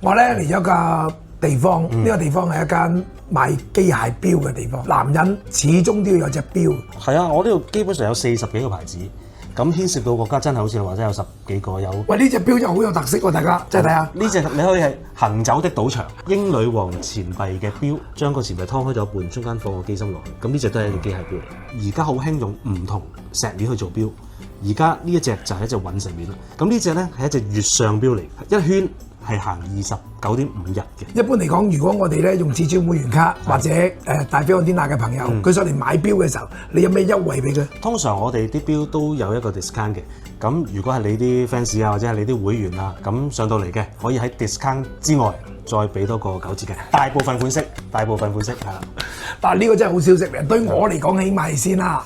我咧嚟咗個地方，呢個地方係一間賣機械錶嘅地方。男人始終都要有隻錶。係啊，我呢度基本上有40幾個牌子，咁牽涉到國家真係好似你話齋有10幾個有。喂，呢隻錶就好有特色喎，大家即係睇下。呢隻你可以係行走的賭場，英女王錢幣嘅錶，將個錢幣劏開咗一半，中間放個機芯落去。咁呢隻都係一隻機械錶嚟。而家好興用唔同石料去做錶。而家呢一隻就係一隻隕石面啦。咁呢隻咧係一隻月相錶嚟，一圈係行29.5日嘅。一般嚟講，如果我哋咧用至尊會員卡或者大飛安天下嘅朋友，佢上嚟買錶嘅時候，你有咩優惠俾佢？通常我哋啲錶都有一個 discount 嘅。咁如果係你啲 fans 啊，或者係你啲會員啊，咁上到嚟嘅，可以喺 discount 之外再俾多個9折嘅。大部分款式係啦。但係呢個真係好消息嚟，對我嚟講起碼係先啦。